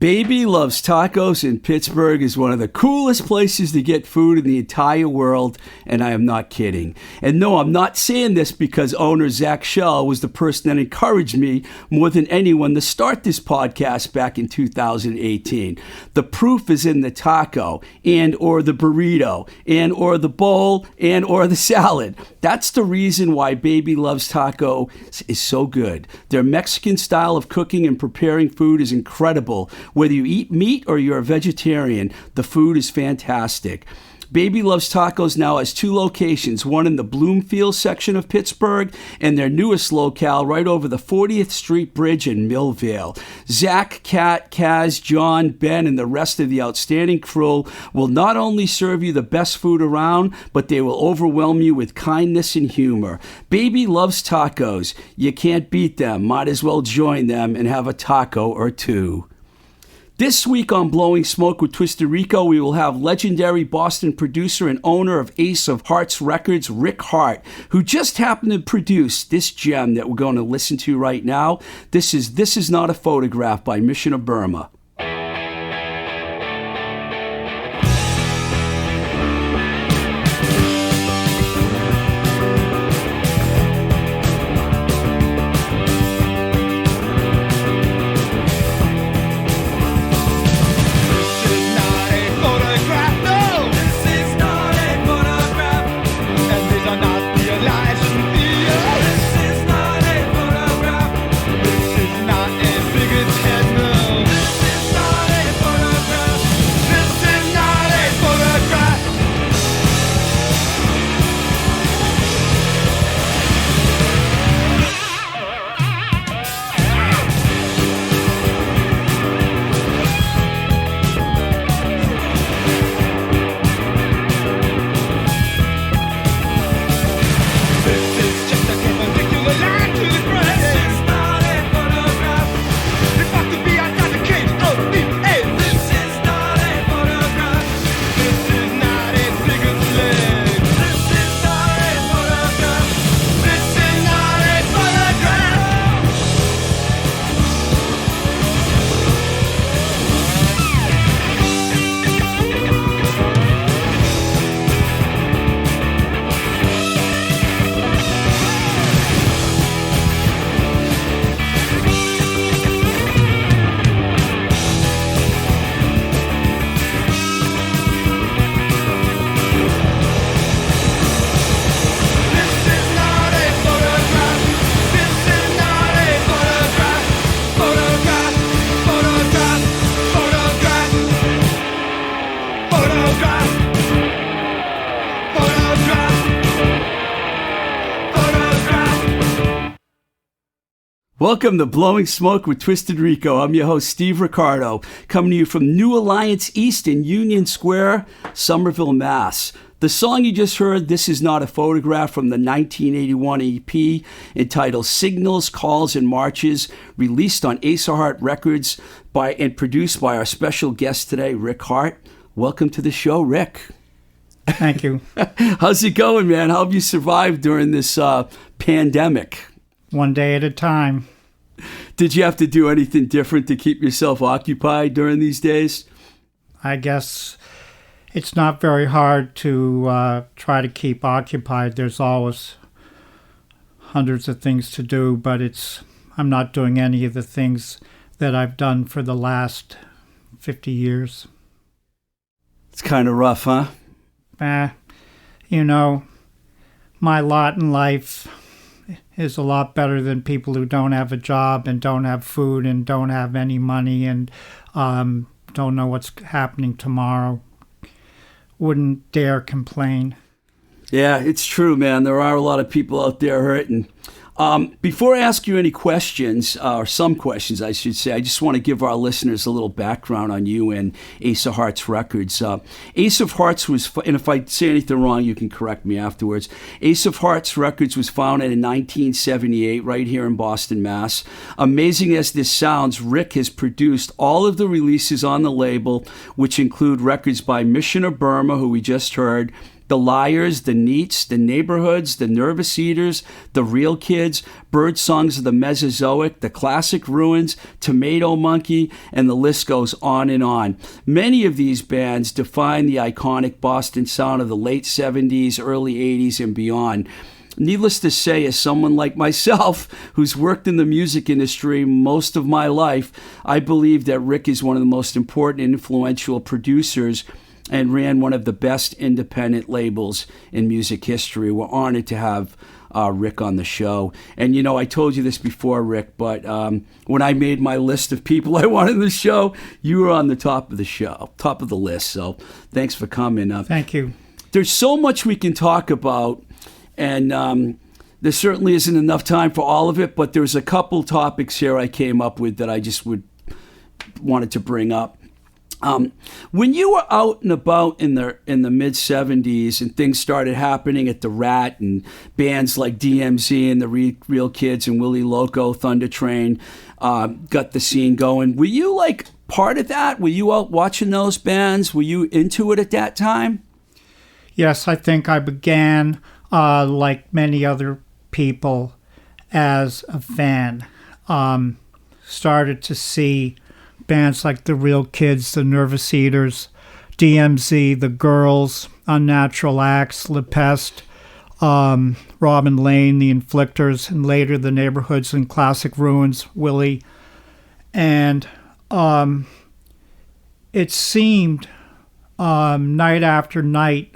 Baby Loves Tacos in Pittsburgh is one of the coolest places to get food in the entire world, and I am not kidding. And no, I'm not saying this because owner Zach Shell was the person that encouraged me more than anyone to start this podcast back in 2018. The proof is in the taco and or the burrito and or the bowl and or the salad. That's the reason why Baby Loves Taco is so good. Their Mexican style of cooking and preparing food is incredible. Whether you eat meat or you're a vegetarian, the food is fantastic. Baby Loves Tacos now has 2 locations, one in the Bloomfield section of Pittsburgh and their newest locale right over the 40th Street Bridge in Millvale. Zach, Kat, Kaz, John, Ben, and the rest of the outstanding crew will not only serve you the best food around, but they will overwhelm you with kindness and humor. Baby Loves Tacos. You can't beat them. Might as well join them and have a taco or two. This week on Blowing Smoke with Twisted Rico, we will have legendary Boston producer and owner of Ace of Hearts Records, Rick Harte, who just happened to produce this gem that we're going to listen to right now. This is Not a Photograph by Mission of Burma. Welcome to Blowing Smoke with Twisted Rico. I'm your host, Steve Ricardo, coming to you from New Alliance East in Union Square, Somerville, Mass. The song you just heard, This Is Not a Photograph, from the 1981 EP entitled Signals, Calls, and Marches, released on Ace of Hearts Records and produced by our special guest today, Rick Harte. Welcome to the show, Rick. Thank you. How's it going, man? How have you survived during this pandemic? One day at a time. Did you have to do anything different to keep yourself occupied during these days? I guess it's not very hard to try to keep occupied. There's always hundreds of things to do, but I'm not doing any of the things that I've done for the last 50 years. It's kind of rough, huh? My lot in life is a lot better than people who don't have a job and don't have food and don't have any money and don't know what's happening tomorrow. Wouldn't dare complain. Yeah, it's true, man. There are a lot of people out there hurting. Before I ask you any questions, or some questions, I should say, I just want to give our listeners a little background on you and Ace of Hearts Records. Ace of Hearts was, and if I say anything wrong, you can correct me afterwards. Ace of Hearts Records was founded in 1978 right here in Boston, Mass. Amazing as this sounds, Rick has produced all of the releases on the label, which include records by Mission of Burma, who we just heard, The Lyres, the Neats, the Neighborhoods, the Nervous Eaters, the Real Kids, Bird Songs of the Mesozoic, the Classic Ruins, Tomato Monkey, and the list goes on and on. Many of these bands define the iconic Boston sound of the late 70s, early 80s, and beyond. Needless to say, as someone like myself who's worked in the music industry most of my life, I believe that Rick is one of the most important and influential producers and ran one of the best independent labels in music history. We're honored to have Rick on the show. And, you know, I told you this before, Rick, but when I made my list of people I wanted on the show, you were on the top of the list. So thanks for coming. Thank you. There's so much we can talk about. And there certainly isn't enough time for all of it, but there's a couple topics here I came up with that I just wanted to bring up. When you were out and about in the mid 70s and things started happening at the Rat and bands like DMZ and the Real Kids and Willie Loco, Thunder Train got the scene going, were you like part of that? Were you out watching those bands? Were you into it at that time? Yes, I think I began, like many other people, as a fan. Started to see bands like the Real Kids, the Nervous Eaters, DMZ, the Girls, Unnatural Acts, La Peste, Robin Lane, the Inflictors, and later the Neighborhoods and Classic Ruins, Willie. And it seemed night after night,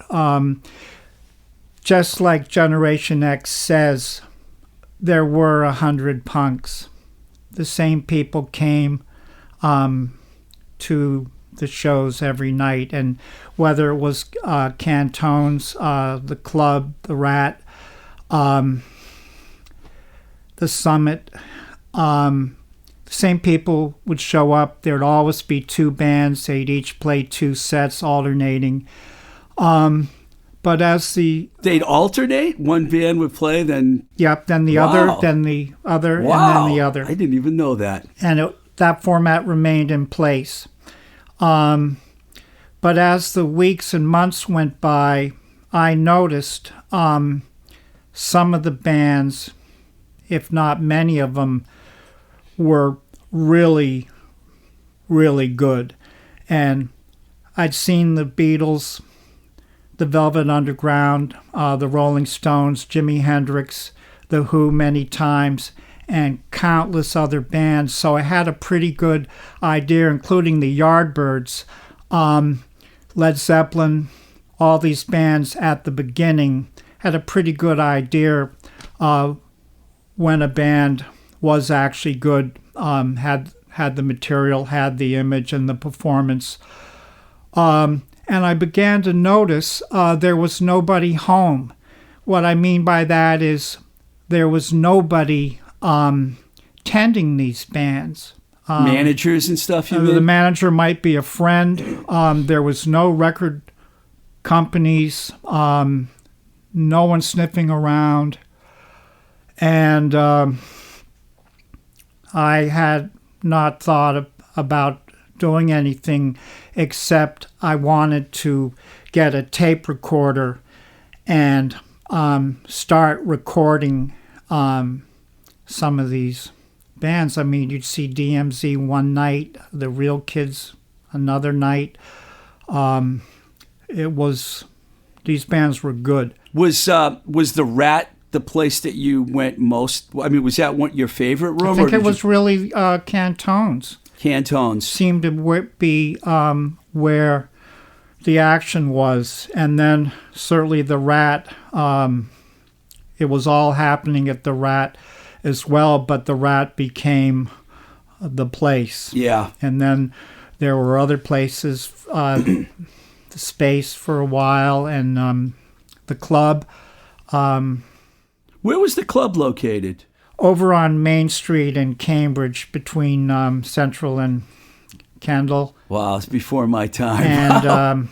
just like Generation X says, there were 100 punks. The same people came to the shows every night, and whether it was Cantones, the Club, the Rat, the Summit, the same people would show up. There'd always be two bands. They'd each play two sets, alternating. But as they'd alternate, one band would play, then then the other, then the other, and then the other. I didn't even know that. And that format remained in place. But as the weeks and months went by, I noticed some of the bands, if not many of them, were really, really good. And I'd seen the Beatles, the Velvet Underground, the Rolling Stones, Jimi Hendrix, The Who many times, and countless other bands. So I had a pretty good idea, including the Yardbirds, Led Zeppelin, all these bands at the beginning, had a pretty good idea when a band was actually good, had the material, had the image and the performance. And I began to notice there was nobody home. What I mean by that is there was nobody tending these bands. Managers and stuff, you mean? The manager might be a friend. There was no record companies, no one sniffing around. And I had not thought about doing anything except I wanted to get a tape recorder and start recording some of these bands. I mean, you'd see DMZ one night, the Real Kids another night. These bands were good. Was the Rat the place that you went most? I mean, was that your favorite room? I think it was really Cantones. Cantones seemed to be where the action was, and then certainly the Rat. It was all happening at the Rat as well, but the Rat became the place. Yeah, and then there were other places, the Space for a while, and the Club. Where was the Club located? Over on Main Street in Cambridge, between Central and Kendall. Wow, it's before my time. And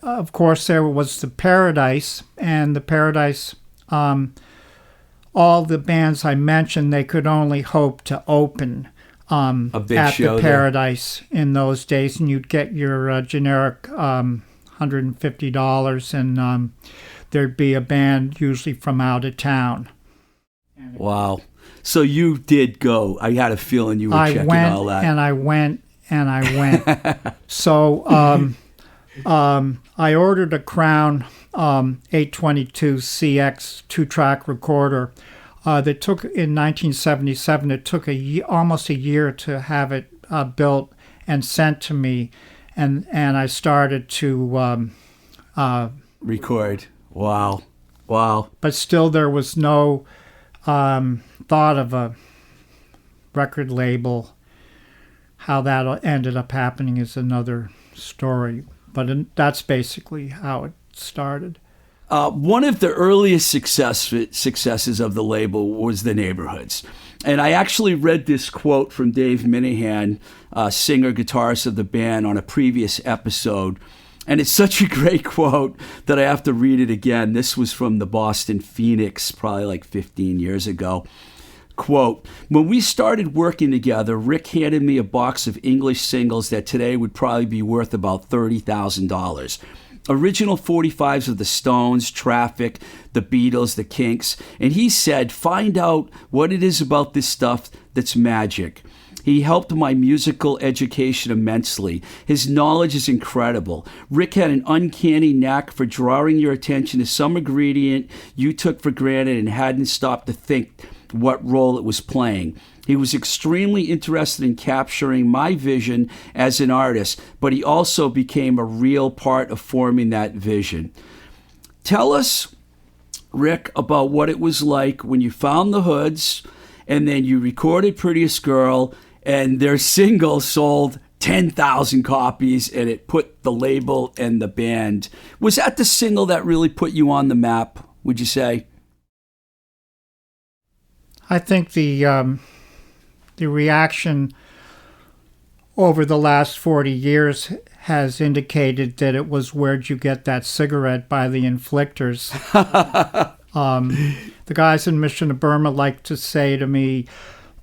of course, there was the Paradise, and the Paradise. All the bands I mentioned, they could only hope to open a big at show the Paradise in those days, and you'd get your generic $150, and there'd be a band usually from out of town. Wow. So you did go. I had a feeling you were checking all that. I went. So I ordered a Crown 822 CX 2-track recorder. That took in 1977. It took almost a year to have it built and sent to me, and I started to record. Wow. But still, there was no thought of a record label. How that ended up happening is another story, but that's basically how it started. One of the earliest successes of the label was the Neighborhoods. And I actually read this quote from Dave Minahan, singer, guitarist of the band, on a previous episode. And it's such a great quote that I have to read it again. This was from the Boston Phoenix, probably like 15 years ago. Quote, "When we started working together, Rick handed me a box of English singles that today would probably be worth about $30,000. Original 45s of the Stones, Traffic, the Beatles, the Kinks, and he said, find out what it is about this stuff that's magic. He helped my musical education immensely. His knowledge is incredible. Rick had an uncanny knack for drawing your attention to some ingredient you took for granted and hadn't stopped to think what role it was playing. He was extremely interested in capturing my vision as an artist, but he also became a real part of forming that vision." Tell us, Rick, about what it was like when you found the Hoods and then you recorded Prettiest Girl and their single sold 10,000 copies and it put the label and the band. Was that the single that really put you on the map, would you say? I think the reaction over the last 40 years has indicated that it was Where'd You Get That Cigarette by the Inflictors. The guys in Mission of Burma like to say to me,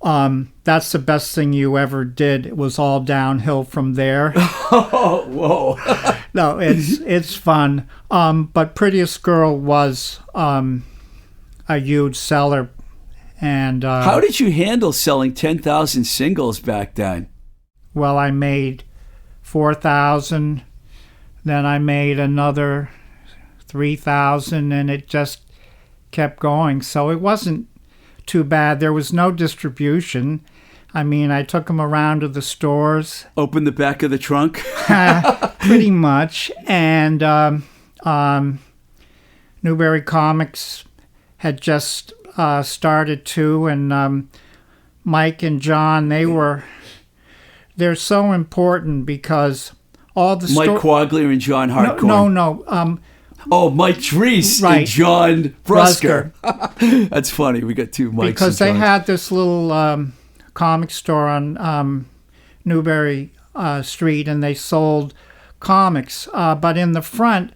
that's the best thing you ever did. It was all downhill from there. Oh, whoa. No, it's fun. But Prettiest Girl was a huge seller. And how did you handle selling 10,000 singles back then? Well, I made 4,000, then I made another 3,000, and it just kept going. So it wasn't too bad. There was no distribution. I mean, I took them around to the stores. Open the back of the trunk? Pretty much. And Newberry Comics had just started too, and Mike and John, they're so important because all the Mike Quaglia and John Hartcorn. No. Mike Drees and John Brusker. That's funny. We got two Mikes. Because they had this little comic store on Newberry Street, and they sold comics. But in the front,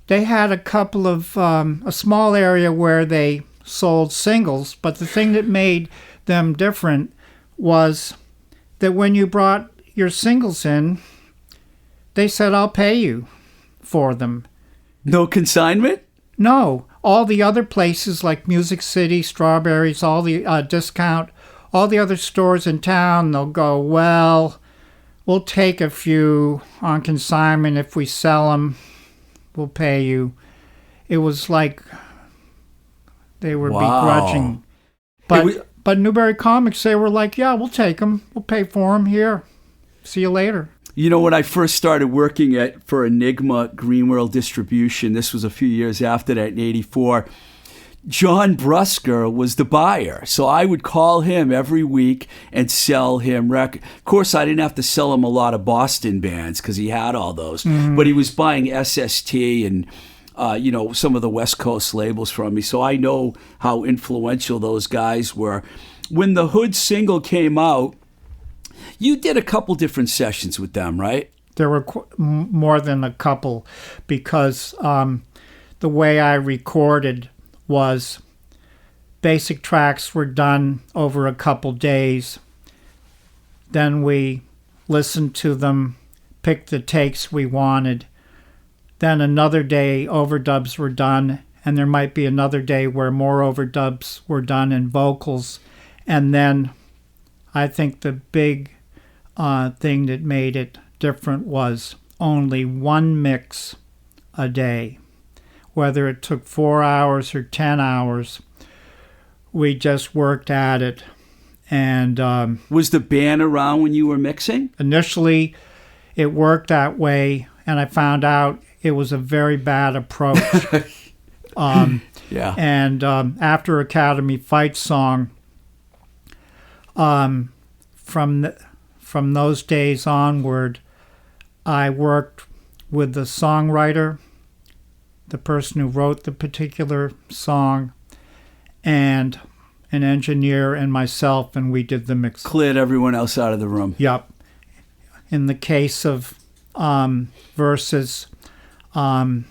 they had a couple of a small area where they sold singles, but the thing that made them different was that when you brought your singles in, they said, I'll pay you for them. No consignment? No. All the other places like Music City, Strawberries, all the Discount, all the other stores in town, they'll go, well, we'll take a few on consignment. If we sell them, we'll pay you. It was like they were begrudging. But Newberry Comics, they were like, yeah, we'll take them. We'll pay for them here. See you later. You know, when I first started working for Enigma Green World Distribution, this was a few years after that in 84, John Brusker was the buyer. So I would call him every week and sell him records. Of course, I didn't have to sell him a lot of Boston bands because he had all those. Mm-hmm. But he was buying SST and some of the West Coast labels from me. So I know how influential those guys were. When the Hood single came out, you did a couple different sessions with them, right? There were more than a couple because the way I recorded was basic tracks were done over a couple days. Then we listened to them, picked the takes we wanted, then another day overdubs were done, and there might be another day where more overdubs were done and vocals. And then I think the big thing that made it different was only one mix a day. Whether it took 4 hours or 10 hours, we just worked at it. And was the band around when you were mixing? Initially, it worked that way, and I found out it was a very bad approach. Yeah. And after Academy Fight Song, from those days onward, I worked with the songwriter, the person who wrote the particular song, and an engineer and myself, and we did the mix. Cleared everyone else out of the room. Yep. In the case of verses, John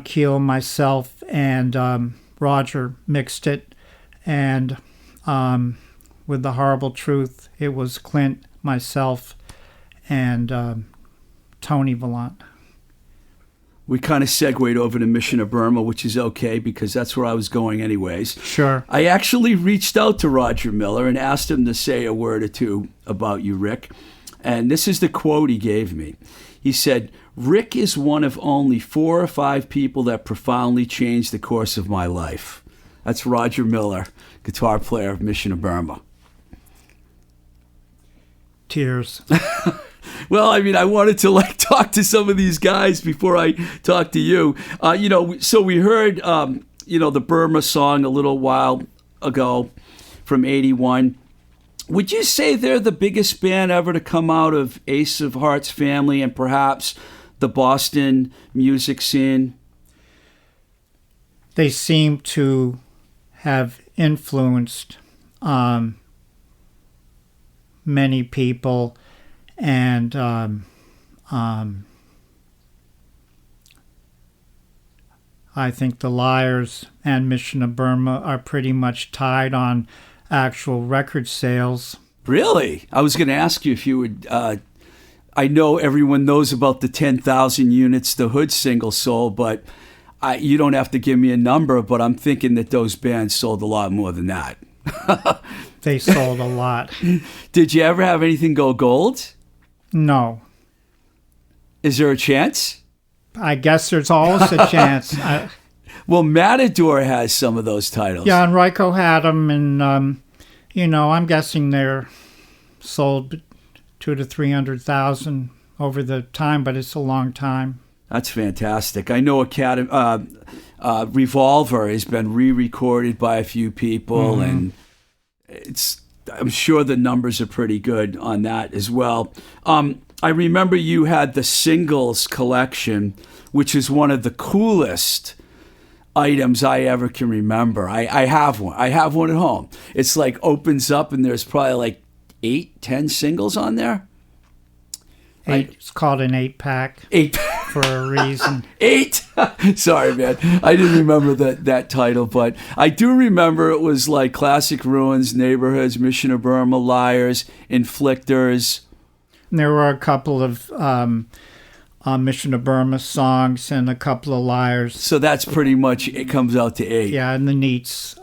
Keel, myself, and Roger mixed it, and with The Horrible Truth, it was Clint, myself, and Tony Vallant. We kind of segued over to Mission of Burma, which is okay because that's where I was going anyways. Sure. I actually reached out to Roger Miller and asked him to say a word or two about you, Rick. And this is the quote he gave me. He said, "Rick is one of only 4 or 5 people that profoundly changed the course of my life." That's Roger Miller, guitar player of Mission of Burma. Tears. Well, I mean, I wanted to talk to some of these guys before I talk to you. So we heard, the Burma song a little while ago from '81. Would you say they're the biggest band ever to come out of Ace of Hearts family and perhaps the Boston music scene? They seem to have influenced many people. And I think the Lyres and Mission of Burma are pretty much tied on actual record sales. Really? I was going to ask you if you would... I know everyone knows about the 10,000 units the Hood single sold, but you don't have to give me a number, but I'm thinking that those bands sold a lot more than that. They sold a lot. Did you ever have anything go gold? No. Is there a chance? I guess there's always a chance. Well, Matador has some of those titles. Yeah, and Ryko had them, and, I'm guessing they're sold 200,000 to 300,000 over the time, but it's a long time. That's fantastic. I know Revolver has been re-recorded by a few people, and I'm sure the numbers are pretty good on that as well. I remember you had the singles collection, which is one of the coolest items I ever can remember. I have one. I have one at home. It's like opens up and there's probably like 8-10 singles on there. It's called an 8-pack. 8 for a reason. 8. Sorry, man. I didn't remember that title, but I do remember it was like Classic Ruins, Neighborhoods, Mission of Burma, Lyres, Inflictors. And there were a couple of Mission of Burma songs and a couple of Lyres. So that's pretty much, it comes out to 8. Yeah, and the Neats,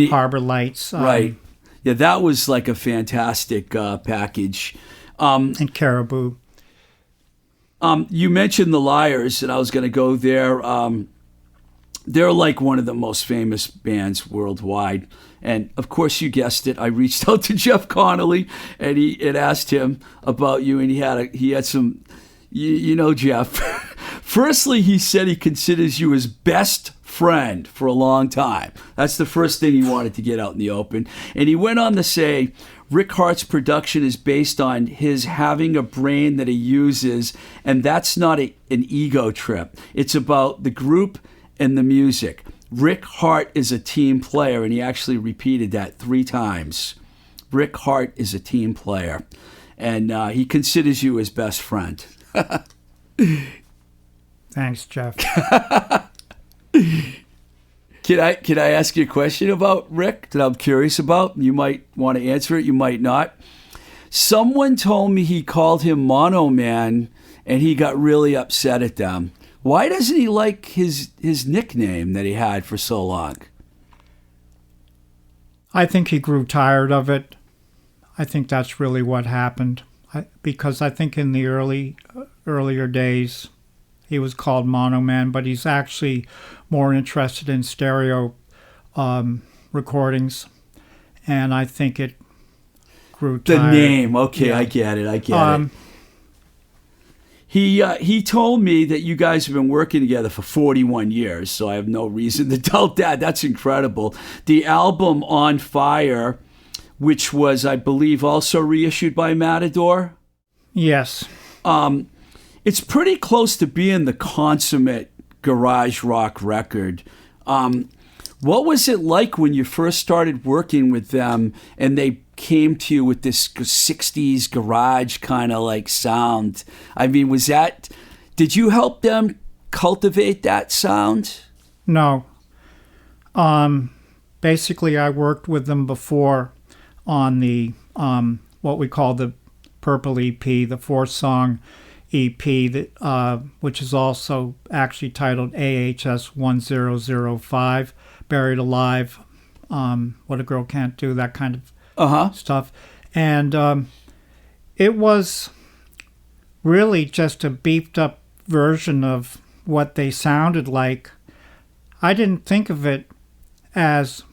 Harbor Lights. Right. Yeah, that was like a fantastic package. And Caribou. You mentioned the Lyres, and I was going to go there. They're like one of the most famous bands worldwide. And, of course, you guessed it. I reached out to Jeff Connolly and asked him about you, and he had some, Jeff. Firstly, he said he considers you his best friend for a long time. That's the first thing he wanted to get out in the open. And he went on to say, Rick Harte's production is based on his having a brain that he uses, and that's not an ego trip. It's about the group and the music. Rick Harte is a team player, and he actually repeated that 3 times. Rick Harte is a team player, and he considers you his best friend. Thanks, Jeff. Can I ask you a question about Rick that I'm curious about? You might want to answer it, you might not. Someone told me he called him Mono Man, and he got really upset at them. Why doesn't he like his nickname that he had for so long? I think he grew tired of it. I think that's really what happened. Because I think in the earlier days, he was called Mono Man, but he's actually more interested in stereo recordings, and I think it grew tired. The name, okay, yeah. I get it. He told me that you guys have been working together for 41 years, so I have no reason to doubt that. That's incredible. The album On Fire, which was, I believe, also reissued by Matador. Yes. It's pretty close to being the consummate garage rock record. What was it like when you first started working with them and they came to you with this 60s garage kind of like sound? I mean, did you help them cultivate that sound? No. Basically, I worked with them before on the what we call the Purple EP, the 4-song EP, that which is also actually titled AHS 1005, Buried Alive, What a Girl Can't Do, that kind of stuff. And it was really just a beefed up version of what they sounded like. I didn't think of it as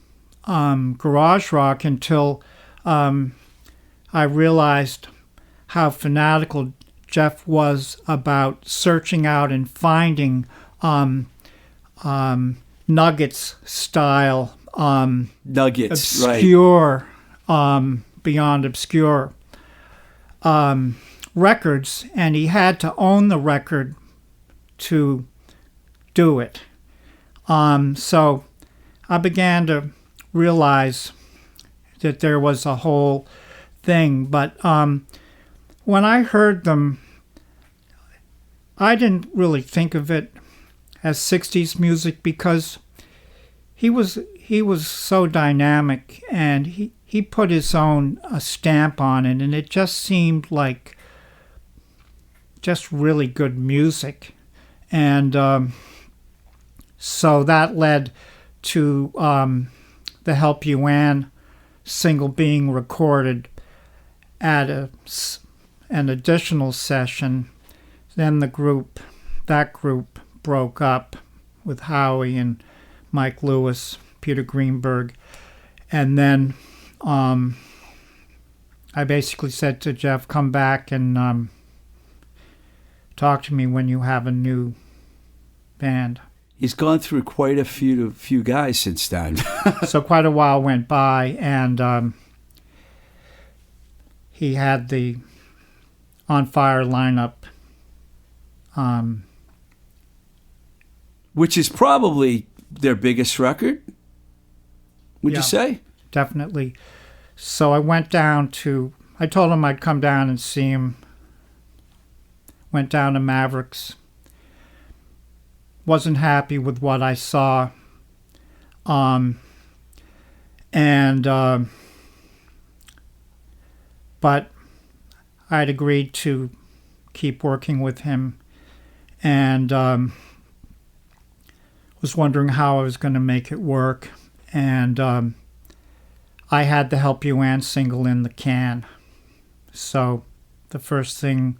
garage rock until I realized how fanatical Jeff was about searching out and finding Nuggets style, Nuggets, obscure, right. Beyond obscure records, and he had to own the record to do it. So I began to realize that there was a whole thing, but when I heard them, I didn't really think of it as 60s music because he was so dynamic, and he put his own stamp on it, and it just seemed like just really good music. And so that led to the Help You Ann single being recorded at an additional session. Then that group broke up with Howie and Mike Lewis, Peter Greenberg, and then I basically said to Jeff, come back and talk to me when you have a new band. He's gone through quite a few guys since then. So quite a while went by, and he had the On Fire lineup. Which is probably their biggest record, would you say? Definitely. So I told him I'd come down and see him. Went down to Mavericks. Wasn't happy with what I saw. But I'd agreed to keep working with him, and was wondering how I was going to make it work. And I had the Help You Ann single in the can. So the first thing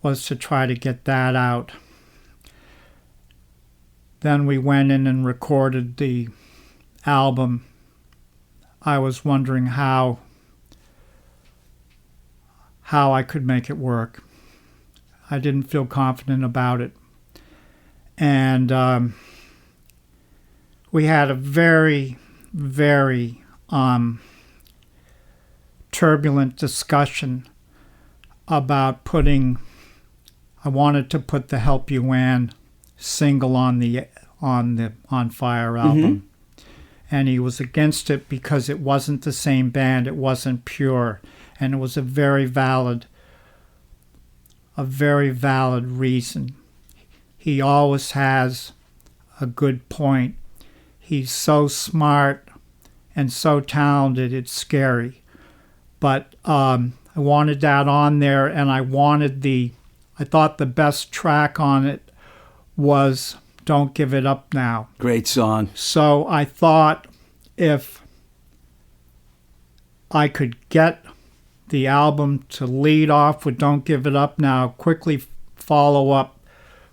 was to try to get that out. Then we went in and recorded the album. I was wondering how I could make it work. I didn't feel confident about it. And we had a very, very turbulent discussion about I wanted to put the Help You Ann single on the On Fire album. Mm-hmm. And he was against it because it wasn't the same band, it wasn't pure, and it was a very valid reason. He always has a good point. He's so smart and so talented, it's scary. But I wanted that on there, and I wanted the I thought the best track on it was Don't Give It Up Now. Great song. So I thought if I could get the album to lead off with Don't Give It Up Now, quickly follow up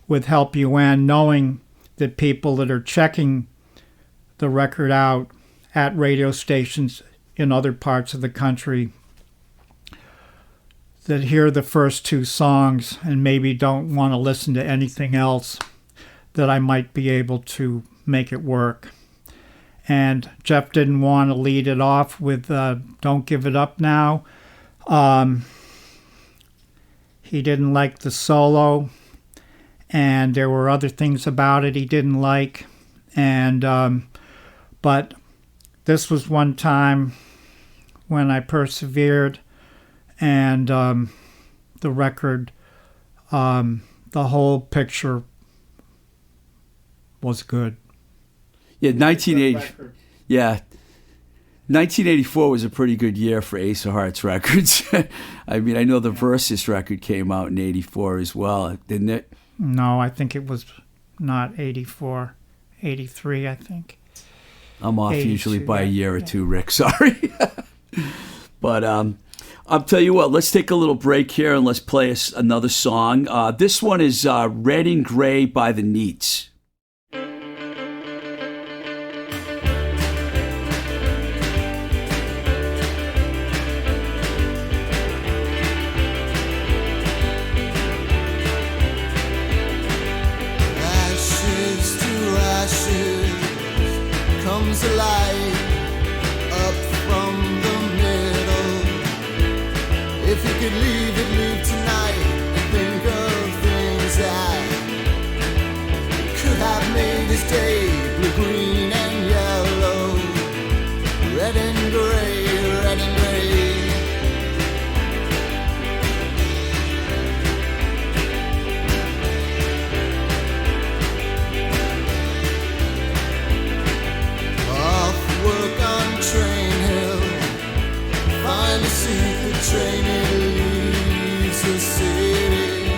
with Help You In, knowing that people that are checking the record out at radio stations in other parts of the country that hear the first two songs and maybe don't want to listen to anything else, that I might be able to make it work. And Jeff didn't want to lead it off with Don't Give It Up Now. He didn't like the solo, and there were other things about it he didn't like. And but this was one time when I persevered, and the record, the whole picture was good. Yeah, 1984 was a pretty good year for Ace of Hearts records. I mean, I know the Versus record came out in 84 as well, didn't it? No, I think it was not 84, 83, I think. I'm off usually by a year or two, Rick. Sorry. But I'll tell you what, let's take a little break here and let's play another song. This one is Red and Gray by the Neats. Alive up from the middle. If you could leave it, leave tonight and think of things that could have made this day blue, green, and yellow, red and gray, red and gray. Train, it leaves the city.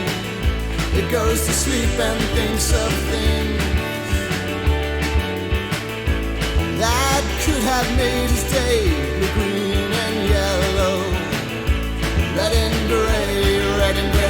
It goes to sleep and thinks of things that could have made his day blue, green, and yellow, red and gray, red and gray.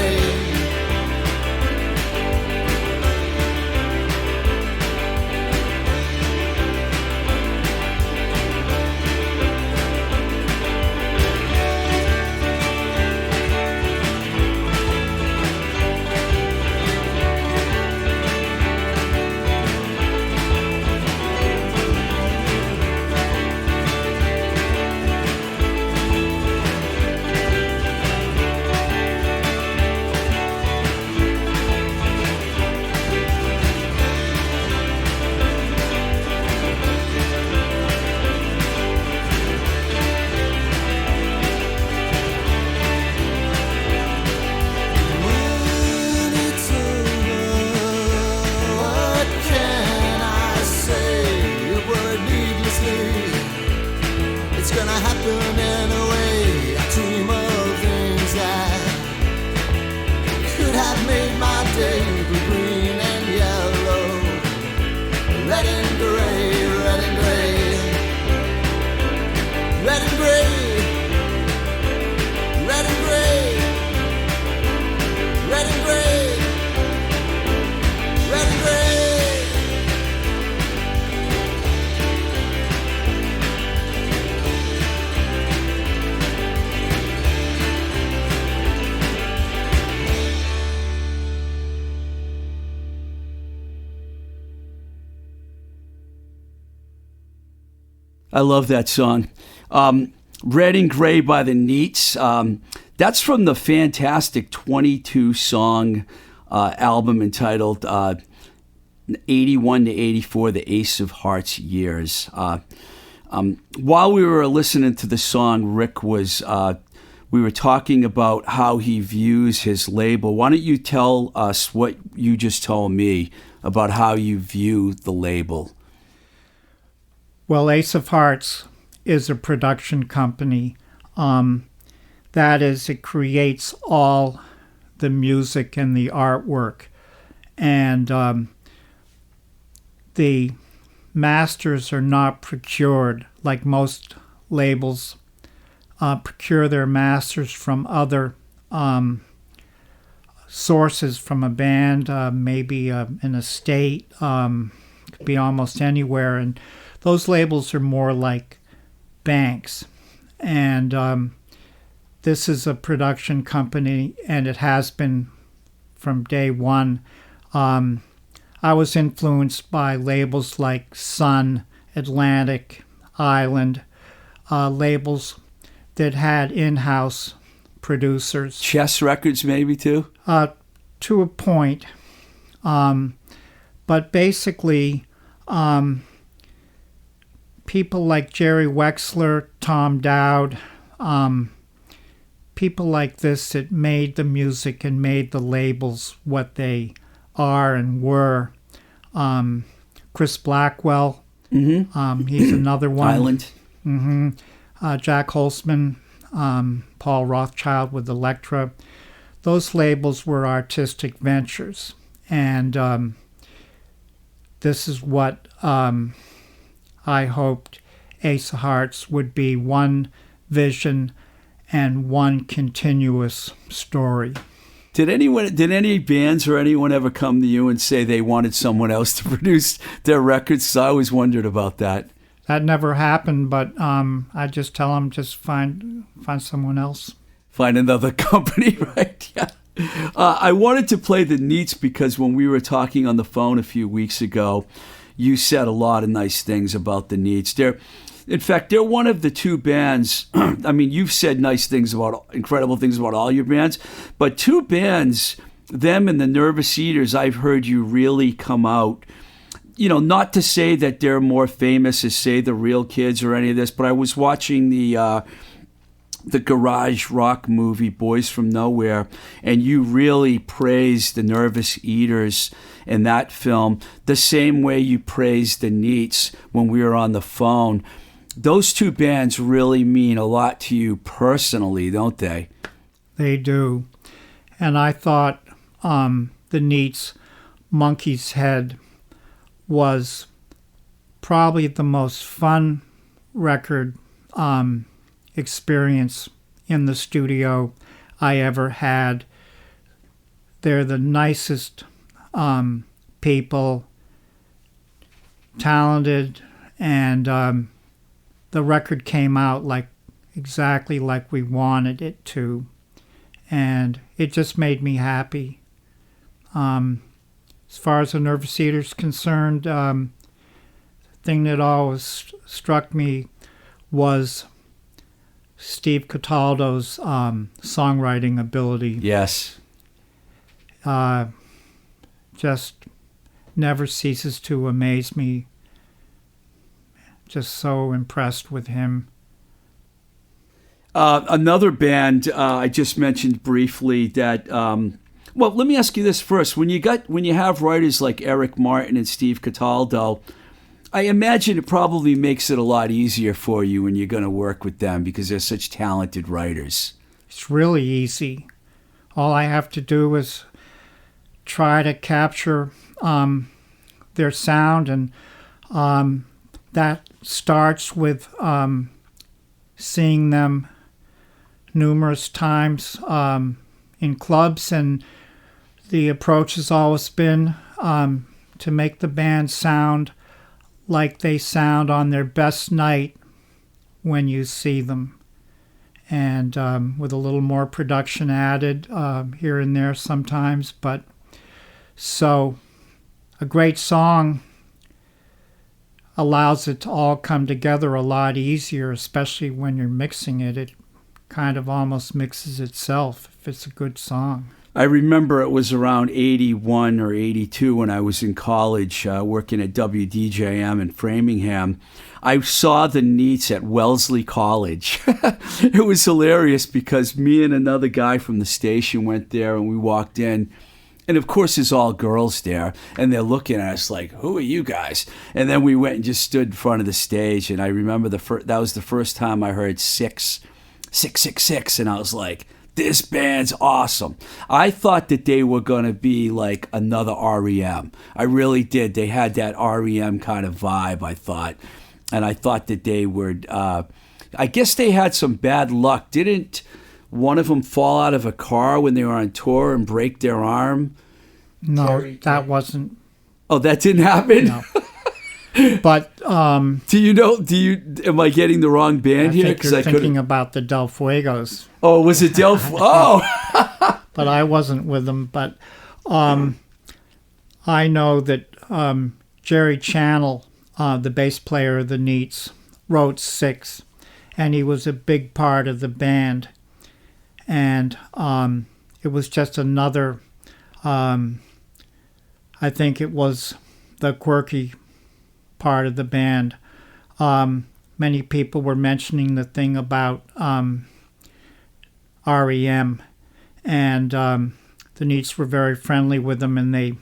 I love that song. Red and Gray by the Neats. That's from the fantastic 22-song album entitled 81 to 84, The Ace of Hearts Years. While we were listening to the song, Rick was... we were talking about how he views his label. Why don't you tell us what you just told me about how you view the label? Well, Ace of Hearts is a production company. That is, it creates all the music and the artwork. And the masters are not procured like most labels procure their masters from other sources from a band, maybe an estate, could be almost anywhere. And those labels are more like banks. And this is a production company, and it has been from day one. I was influenced by labels like Sun, Atlantic, Island, labels that had in-house producers. Chess Records maybe too? To a point. But basically, people like Jerry Wexler, Tom Dowd, people like this that made the music and made the labels what they are and were. Chris Blackwell, he's another one. Island. Jack Holzman, Paul Rothchild with Elektra. Those labels were artistic ventures. And this is what I hoped Ace of Hearts would be, one vision and one continuous story. Did any bands or anyone ever come to you and say they wanted someone else to produce their records? I always wondered about that. That never happened, but I just tell them, just find someone else. Find another company, right? Yeah. I wanted to play the Neats because when we were talking on the phone a few weeks ago, you said a lot of nice things about the Neats. In fact, they're one of the two bands. I mean, you've said incredible things about all your bands, but two bands, them and the Nervous Eaters, I've heard you really come out. You know, not to say that they're more famous as, say, the Real Kids or any of this, but I was watching the garage rock movie Boys from Nowhere, and you really praised the Nervous Eaters in that film the same way you praised the Neats when we were on the phone. Those two bands really mean a lot to you personally, don't they? They do. And I thought the Neats' Monkey's Head was probably the most fun record experience in the studio I ever had. They're the nicest people, talented, and the record came out exactly like we wanted it to, and it just made me happy. As far as the Nervous Eater's concerned, the thing that always struck me was Steve Cataldo's songwriting ability. Yes. Just never ceases to amaze me. Just so impressed with him. Another band I just mentioned briefly that, well, let me ask you this first. When you have writers like Eric Martin and Steve Cataldo, I imagine it probably makes it a lot easier for you when you're going to work with them because they're such talented writers. It's really easy. All I have to do is try to capture their sound, and that starts with seeing them numerous times in clubs, and the approach has always been to make the band sound like they sound on their best night when you see them, and with a little more production added here and there sometimes. But so a great song allows it to all come together a lot easier, especially when you're mixing it. It kind of almost mixes itself if it's a good song. I remember it was around 81 or 82 when I was in college working at WDJM in Framingham. I saw the Neats at Wellesley College. It was hilarious because me and another guy from the station went there and we walked in. And of course, there's all girls there, and they're looking at us like, "Who are you guys?" And then we went and just stood in front of the stage. And I remember that was the first time I heard 666, and I was like, this band's awesome. I thought that they were going to be like another REM. I really did. They had that REM kind of vibe, I thought. And I thought that they were, I guess they had some bad luck. Didn't one of them fall out of a car when they were on tour and break their arm? No, that wasn't. Oh, that didn't happen? No. But am I getting the wrong band here? I think you're thinking about the Del Fuegos. Oh, was it Del Oh. But I wasn't with them. But I know that Jerry Channel, the bass player of the Neats, wrote 6, and he was a big part of the band. And it was just another, I think it was the quirky part of the band. Many people were mentioning the thing about REM, and the Neats were very friendly with them, and they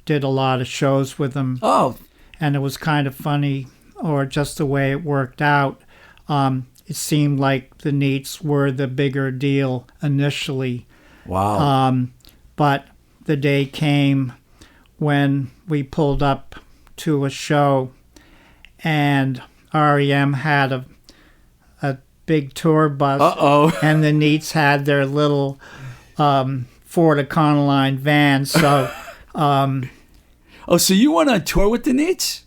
did a lot of shows with them. Oh. And it was kind of funny, or just the way it worked out. It seemed like the Neats were the bigger deal initially. Wow. But the day came when we pulled up to a show, and REM had a big tour bus. Uh-oh. And the Neats had their little Ford Econoline van. So, so you went on tour with the Neats?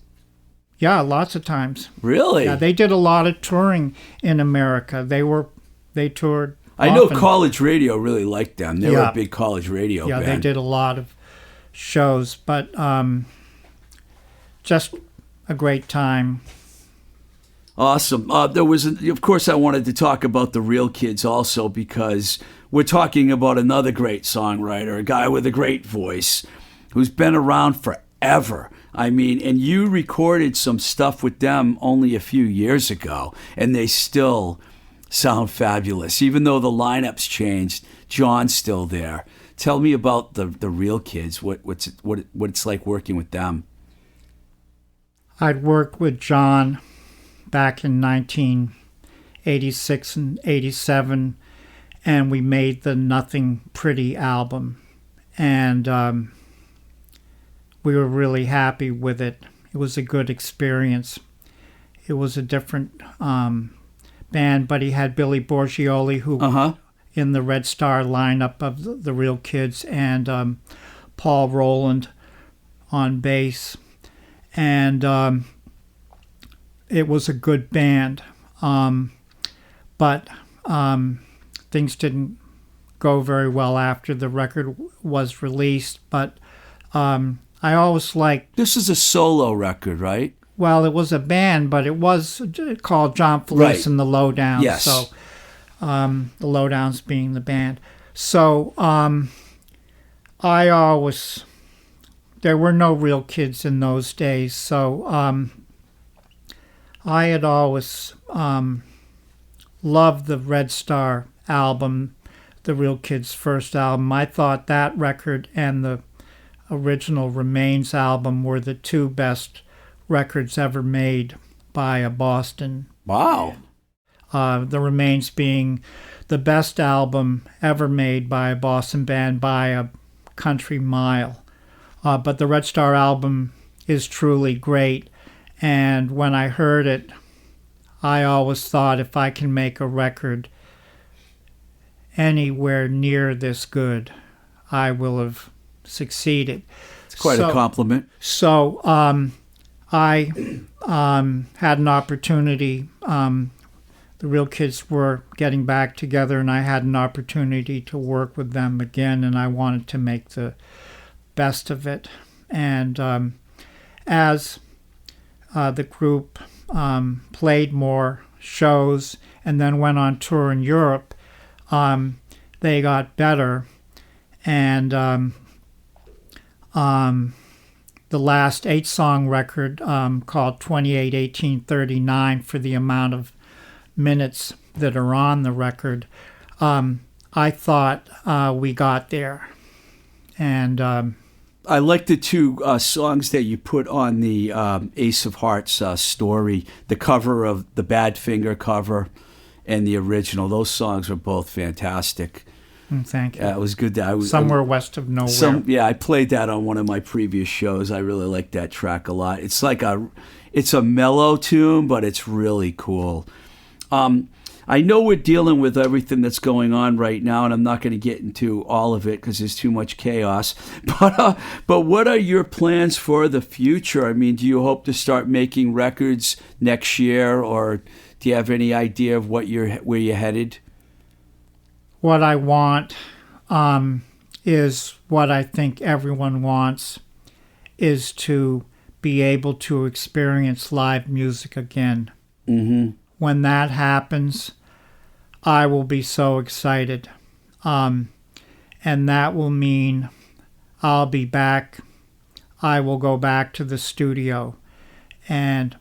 yeah, lots of times. Really? Yeah, they did a lot of touring in America. They toured. I know often. college radio really liked them. They were a big college radio band. Yeah, they did a lot of shows, but just a great time. Awesome. Of course, I wanted to talk about the Real Kids also, because we're talking about another great songwriter, a guy with a great voice who's been around forever. I mean, and you recorded some stuff with them only a few years ago, and they still sound fabulous. Even though the lineup's changed, John's still there. Tell me about the Real Kids. What it's like working with them. I'd worked with John back in 1986 and 87, and we made the Nothing Pretty album, and we were really happy with it. It was a good experience. It was a different band, but he had Billy Borgioli, who in the Red Star lineup of the Real Kids, and Paul Rowland on bass. And it was a good band. But things didn't go very well after the record was released. But I always liked... This is a solo record, right? Well, it was a band, but it was called John Felice and the Lowdowns. Yes. So the Lowdowns being the band. So I always... There were no Real Kids in those days, so I had always loved the Red Star album, the Real Kids' first album. I thought that record and the original Remains album were the two best records ever made by a Boston. Wow. The Remains being the best album ever made by a Boston band by a country mile. But the Red Star album is truly great, and when I heard it, I always thought if I can make a record anywhere near this good, I will have succeeded. It's quite a compliment. So I had an opportunity. The Real Kids were getting back together, and I had an opportunity to work with them again, and I wanted to make the best of it. And as the group played more shows and then went on tour in Europe, they got better. And the last 8-song record called 28-18-39, for the amount of minutes that are on the record, I thought we got there. And I like the two songs that you put on the Ace of Hearts story, the cover of the Badfinger cover and the original. Those songs are both fantastic. Thank you. It was good. Somewhere West of Nowhere. I played that on one of my previous shows. I really like that track a lot. It's it's a mellow tune, but it's really cool. I know we're dealing with everything that's going on right now, and I'm not going to get into all of it because there's too much chaos. But what are your plans for the future? I mean, do you hope to start making records next year, or do you have any idea of where you're headed? What I want is what I think everyone wants, is to be able to experience live music again. Mm-hmm. When that happens, I will be so excited. And that will mean I'll be back. I will go back to the studio. And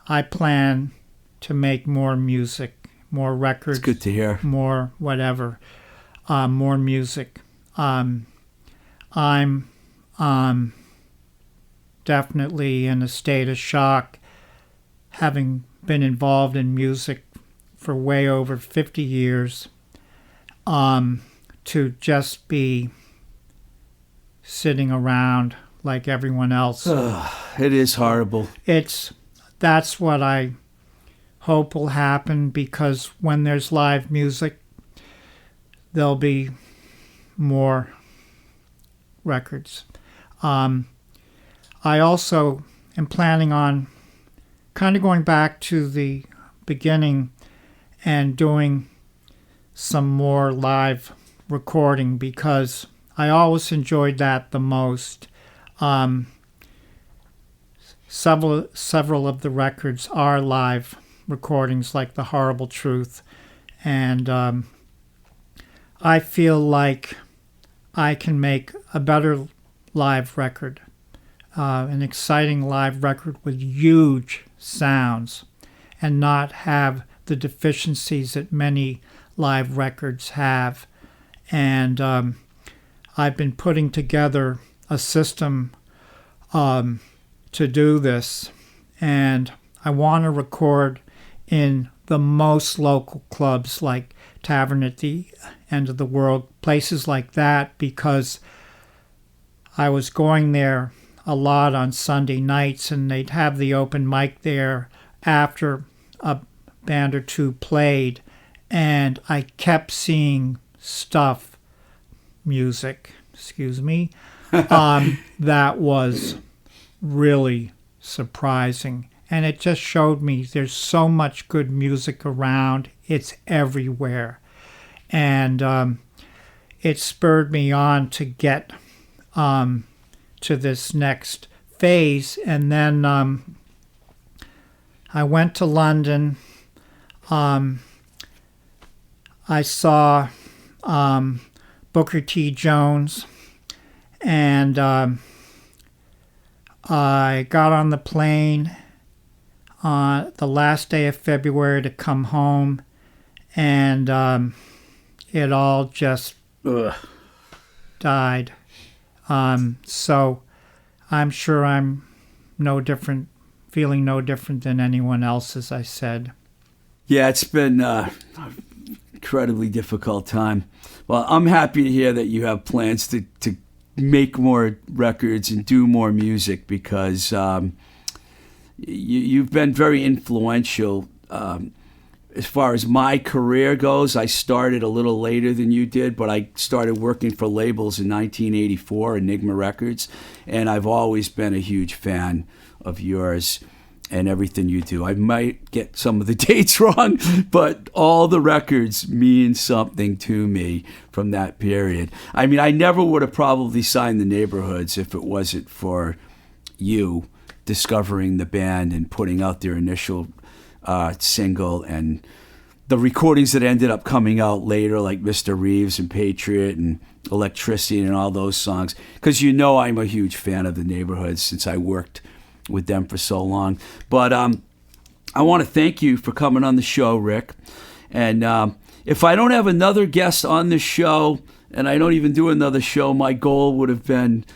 I plan to make more music, more records. It's good to hear. More whatever. More music. I'm definitely in a state of shock, having been involved in music for way over 50 years, to just be sitting around like everyone else. It is horrible. That's what I hope will happen, because when there's live music, there'll be more records. I also am planning on kind of going back to the beginning and doing some more live recording, because I always enjoyed that the most. Several of the records are live recordings, like The Horrible Truth, and I feel like I can make a better live record, an exciting live record with huge sounds, and not have the deficiencies that many live records have. And I've been putting together a system to do this, and I want to record in the most local clubs, like Tavern at the End of the World, places like that, because I was going there a lot on Sunday nights, and they'd have the open mic there after a band or two played, and I kept seeing music, that was really surprising. And it just showed me there's so much good music around. It's everywhere. And it spurred me on to get to this next phase. And then I went to London. I saw Booker T. Jones, and I got on the plane on the last day of February to come home, and it all just died. So I'm sure I'm feeling no different than anyone else, as I said. Yeah, it's been an incredibly difficult time. Well, I'm happy to hear that you have plans to make more records and do more music, because you've been very influential. As far as my career goes, I started a little later than you did, but I started working for labels in 1984, Enigma Records, and I've always been a huge fan of yours and everything you do. I might get some of the dates wrong, but all the records mean something to me from that period. I mean, I never would have probably signed the Neighborhoods if it wasn't for you discovering the band and putting out their initial single, and the recordings that ended up coming out later, like Mr. Reeves and Patriot and Electricity and all those songs, because I'm a huge fan of the Neighborhoods since I worked with them for so long. But I want to thank you for coming on the show, Rick. And if I don't have another guest on the show, and I don't even do another show, my goal would have been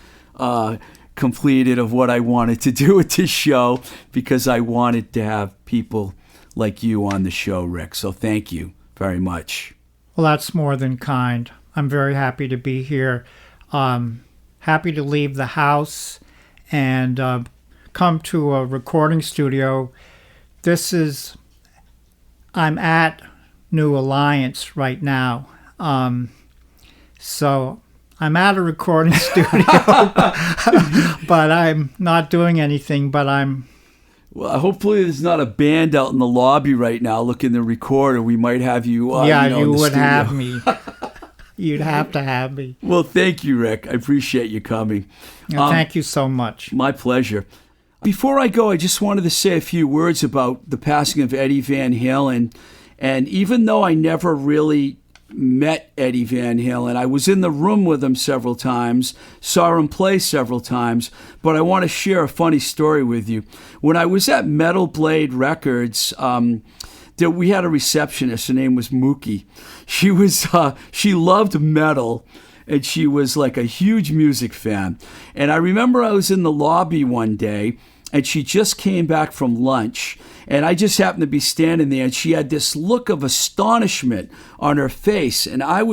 completed of what I wanted to do with this show, because I wanted to have people like you on the show, Rick. So thank you very much. Well, that's more than kind. I'm very happy to be here. Happy to leave the house and come to a recording studio. I'm at New Alliance right now. So I'm at a recording studio, but I'm not doing anything, but Well, hopefully there's not a band out in the lobby right now looking to record, or we might have you. You would would have me. You'd have to have me. Well, thank you, Rick. I appreciate you coming. Thank you so much. My pleasure. Before I go, I just wanted to say a few words about the passing of Eddie Van Halen. And even though I never really met Eddie Van Halen, I was in the room with him several times, saw him play several times, but I want to share a funny story with you. When I was at Metal Blade Records, we had a receptionist. Her name was Mookie. She loved metal, and she was like a huge music fan. And I remember I was in the lobby one day, and she just came back from lunch, and I just happened to be standing there, and she had this look of astonishment on her face, and I'm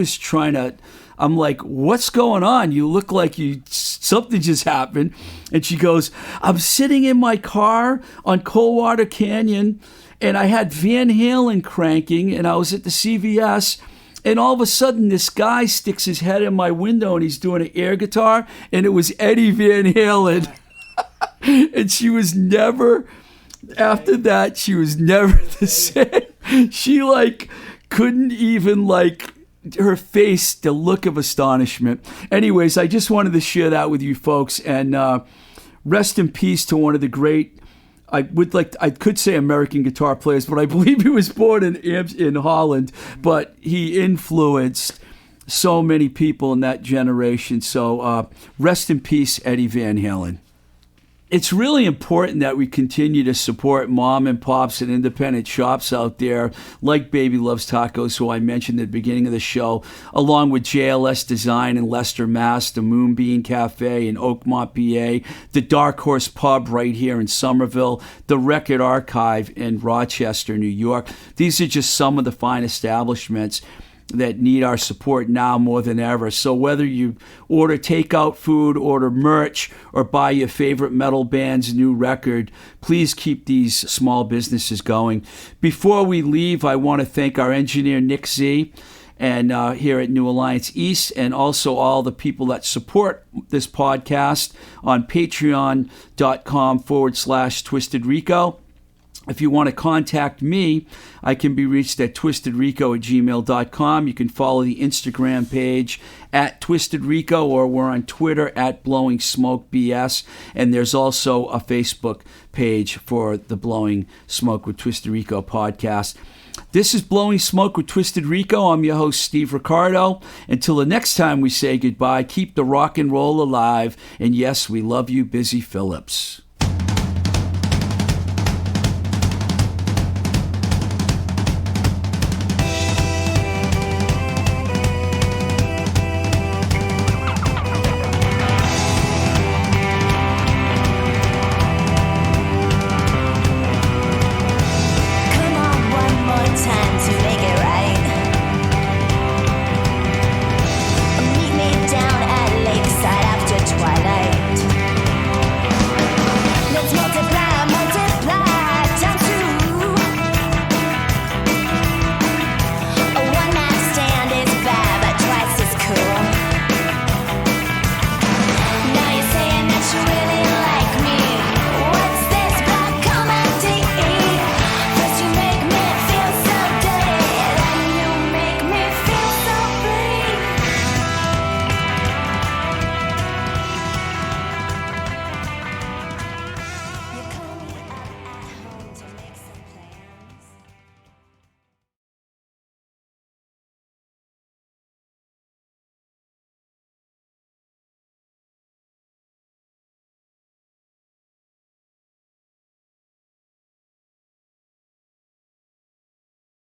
like, what's going on? You look like something just happened. And she goes, I'm sitting in my car on Coldwater Canyon, and I had Van Halen cranking, and I was at the CVS, and all of a sudden this guy sticks his head in my window, and he's doing an air guitar, and it was Eddie Van Halen. And she was never, after that, she was never the same. She couldn't even her face, the look of astonishment. Anyways, I just wanted to share that with you folks, and rest in peace to one of the great, I could say American guitar players, but I believe he was born in Holland, but he influenced so many people in that generation. So rest in peace, Eddie Van Halen. It's really important that we continue to support mom and pops and independent shops out there like Baby Loves Tacos, who I mentioned at the beginning of the show, along with JLS Design in Leicester, Mass., the Moonbeam Cafe in Oakmont, PA, the Dark Horse Pub right here in Somerville, the Record Archive in Rochester, New York. These are just some of the fine establishments that need our support now more than ever. So whether you order takeout food, order merch, or buy your favorite metal band's new record, please keep these small businesses going. Before we leave, I want to thank our engineer, Nick Z, and here at New Alliance East, and also all the people that support this podcast on patreon.com/Twisted Rico. If you want to contact me, I can be reached at twistedrico@gmail.com. You can follow the Instagram page at Twisted Rico, or we're on Twitter at Blowing Smoke BS. And there's also a Facebook page for the Blowing Smoke with Twisted Rico podcast. This is Blowing Smoke with Twisted Rico. I'm your host, Steve Ricardo. Until the next time we say goodbye, keep the rock and roll alive. And yes, we love you, Busy Phillips.